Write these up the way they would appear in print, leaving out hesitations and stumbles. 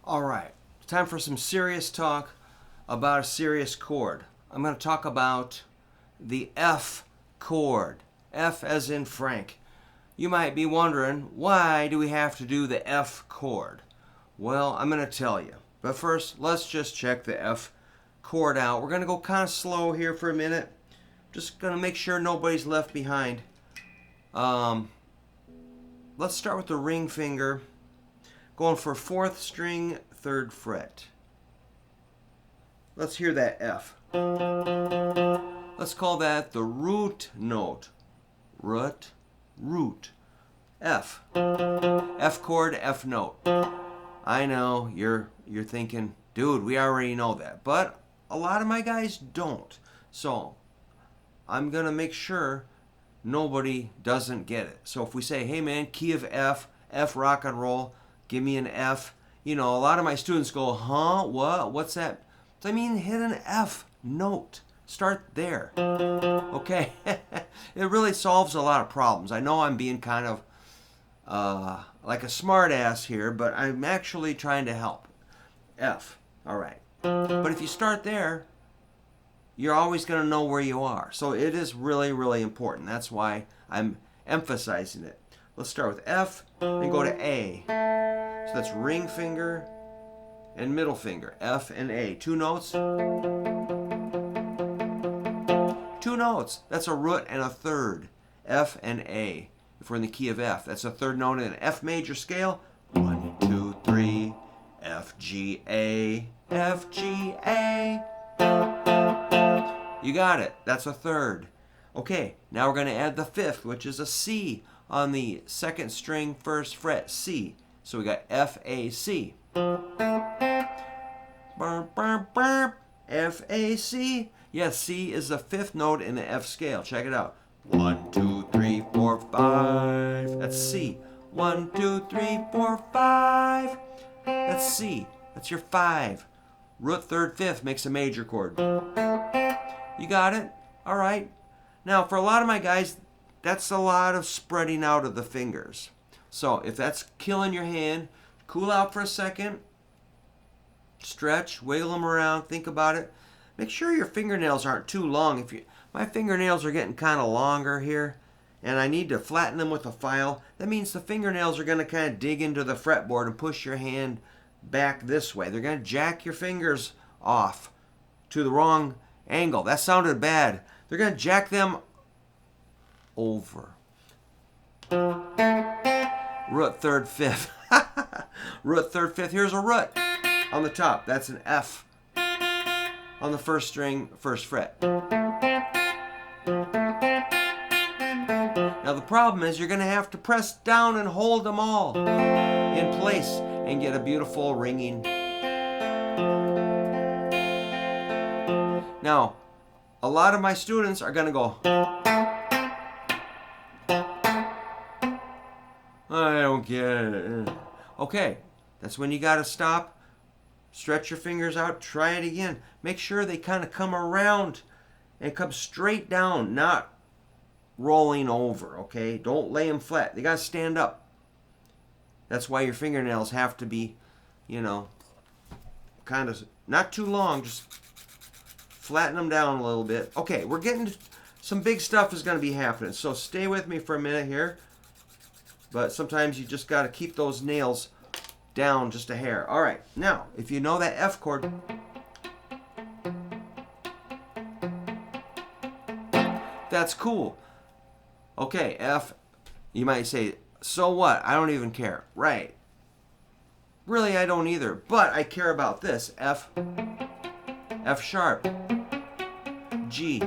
All right, time for some serious talk about a serious chord. I'm going to talk about the F chord. F as in Frank. You might be wondering, why do we have to do the F chord? Well, I'm going to tell you. But first, let's just check the F chord out. We're going to go kind of slow here for a minute. Just going to make sure nobody's left behind. Let's start with the ring finger. Going for 4th string, 3rd fret. Let's hear that F. Let's call that the root note. Root. F. F chord, F note. I know, you're thinking, dude, we already know that. But a lot of my guys don't. So, I'm going to make sure nobody doesn't get it. So if we say, hey man, key of F, F rock and roll, give me an F. You know, a lot of my students go, huh? What? What's that? I mean, hit an F note. Start there. Okay? It really solves a lot of problems. I know I'm being kind of like a smart ass here, but I'm actually trying to help. F. All right. But if you start there, you're always going to know where you are. So it is really, really important. That's why I'm emphasizing it. Let's start with F and go to A. So that's ring finger and middle finger. F and A. 2 notes. 2 notes. That's a root and a third. F and A. If we're in the key of F, that's a third note in an F major scale. 1, 2, 3. F, G, A. F, G, A. You got it. That's a third. Okay, now we're going to add the 5th, which is a C on the 2nd string, 1st fret, C. So we got F, A, C. F, A, C. Yes, C is the 5th note in the F scale. Check it out. 1, 2, 3, 4, 5. That's C. 1, 2, 3, 4, 5. That's C. That's your 5. Root 3rd, 5th makes a major chord. You got it? All right. Now, for a lot of my guys, that's a lot of spreading out of the fingers. So if that's killing your hand, cool out for a second. Stretch, wiggle them around, think about it. Make sure your fingernails aren't too long. My fingernails are getting kind of longer here, and I need to flatten them with a file. That means the fingernails are going to kind of dig into the fretboard and push your hand back this way. They're going to jack your fingers off to the wrong angle. That sounded bad. They're going to jack them over. Root 3rd, 5th. Root 3rd, 5th. Here's a root on the top. That's an F on the 1st string, 1st fret. Now the problem is you're going to have to press down and hold them all in place and get a beautiful ringing. Now, a lot of my students are going to go, I don't get it. Okay, that's when you got to stop, stretch your fingers out, try it again. Make sure they kind of come around and come straight down, not rolling over, okay? Don't lay them flat. They got to stand up. That's why your fingernails have to be, kind of not too long, just flatten them down a little bit. Okay, we're getting to some big stuff is going to be happening. So stay with me for a minute here. But sometimes you just got to keep those nails down just a hair. All right, now, if you know that F chord, that's cool. Okay, F, you might say, so what? I don't even care. Right. Really, I don't either. But I care about this. F, F sharp, G,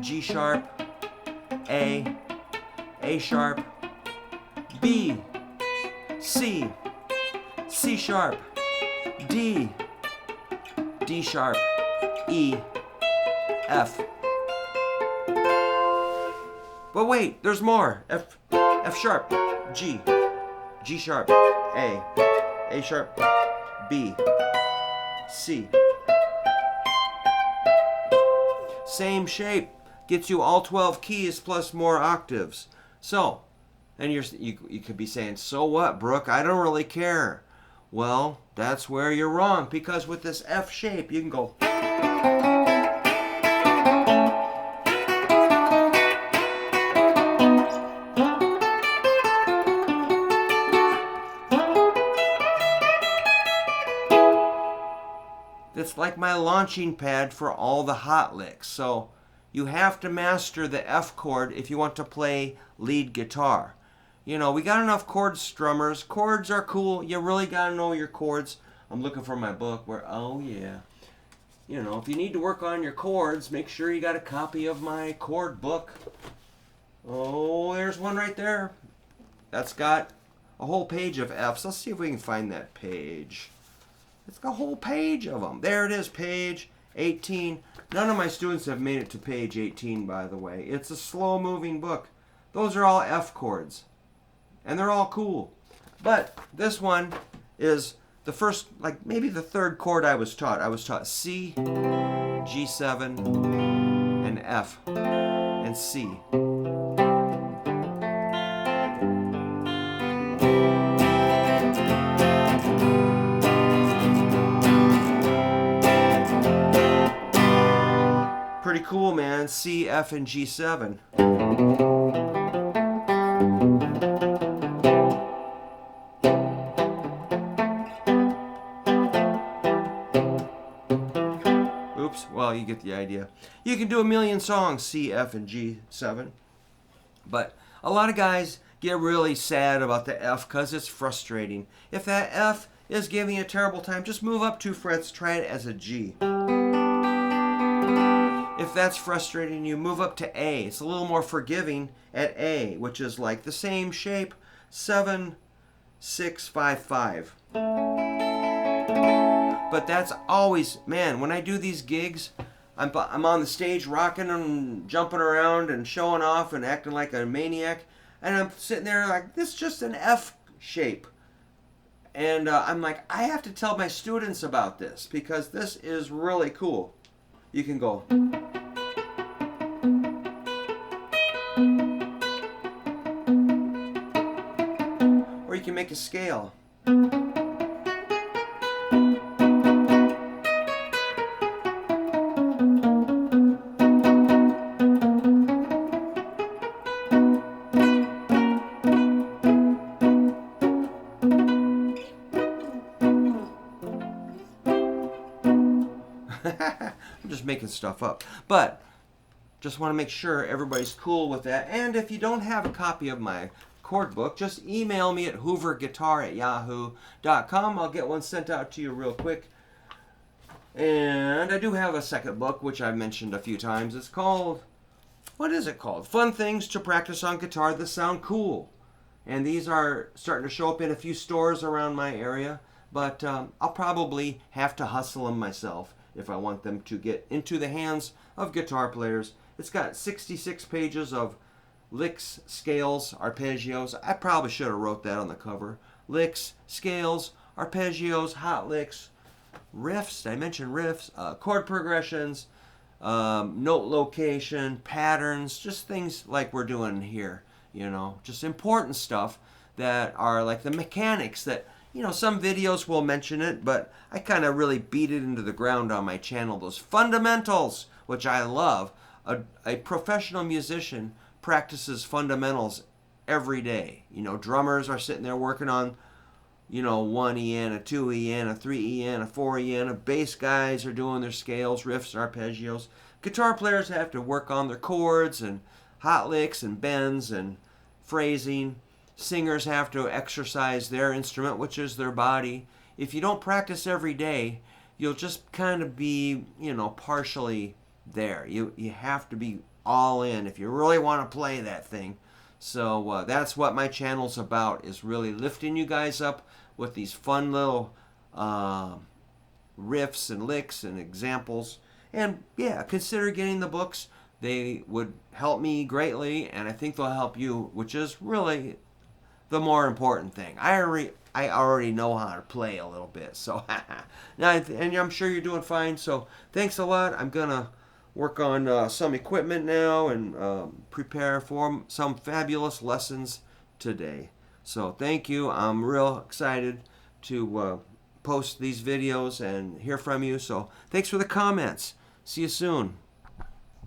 G sharp, A sharp, B, C, C sharp, D, D sharp, E, F. But wait, there's more. F sharp, G, G sharp, A sharp, B, C. Same shape. Gets you all 12 keys plus more octaves. So, and you could be saying, so what, Brook? I don't really care. Well, that's where you're wrong, because with this F shape, you can go. It's like my launching pad for all the hot licks. So you have to master the F chord if you want to play lead guitar. You know, we got enough chord strummers. Chords are cool. You really got to know your chords. I'm looking for my book where, oh yeah. You know, if you need to work on your chords, make sure you got a copy of my chord book. Oh, there's one right there. That's got a whole page of Fs. Let's see if we can find that page. It's got a whole page of them. There it is, page 18. None of my students have made it to page 18, by the way. It's a slow-moving book. Those are all F chords. And they're all cool. But this one is the first, like maybe the third chord I was taught. I was taught C, G7, and F, and C. Pretty cool, man. C, F, and G7. Oops, well, you get the idea. You can do a million songs, C, F, and G7. But a lot of guys get really sad about the F because it's frustrating. If that F is giving you a terrible time, just move up 2 frets, try it as a G. If that's frustrating you, move up to A. It's a little more forgiving at A, which is like the same shape, 7, 6, 5, 5. But that's always, man, when I do these gigs, I'm on the stage rocking and jumping around and showing off and acting like a maniac, and I'm sitting there like, this is just an F shape. And I'm like, I have to tell my students about this because this is really cool. You can go. Or you can make a scale. I'm just making stuff up. But just want to make sure everybody's cool with that. And if you don't have a copy of my chord book, just email me at hooverguitar@yahoo.com. I'll get one sent out to you real quick. And I do have a second book, which I've mentioned a few times. It's called, what is it called? Fun Things to Practice on Guitar That Sound Cool. And these are starting to show up in a few stores around my area. But I'll probably have to hustle them myself if I want them to get into the hands of guitar players. It's got 66 pages of licks, scales, arpeggios. I probably should have wrote that on the cover. Licks, scales, arpeggios, hot licks, riffs. Did I mention riffs? Chord progressions, note location, patterns, just things like we're doing here. You know, just important stuff that are like the mechanics that, you know, some videos will mention it, but I kind of really beat it into the ground on my channel. Those fundamentals, which I love. A professional musician practices fundamentals every day. You know, drummers are sitting there working on, you know, 1 EN, a 2 EN, a 3 EN, a 4 EN. Bass guys are doing their scales, riffs, arpeggios. Guitar players have to work on their chords and hot licks and bends and phrasing. Singers have to exercise their instrument, which is their body. If you don't practice every day, you'll just kind of be, you know, partially there. You have to be all in if you really want to play that thing. So that's what my channel's about, is really lifting you guys up with these fun little riffs and licks and examples. And yeah, consider getting the books. They would help me greatly, and I think they'll help you, which is really the more important thing. I already know how to play a little bit, so and I'm sure you're doing fine. So thanks a lot. I'm gonna work on some equipment now and prepare for some fabulous lessons today. So thank you. I'm real excited to post these videos and hear from you. So thanks for the comments. See you soon.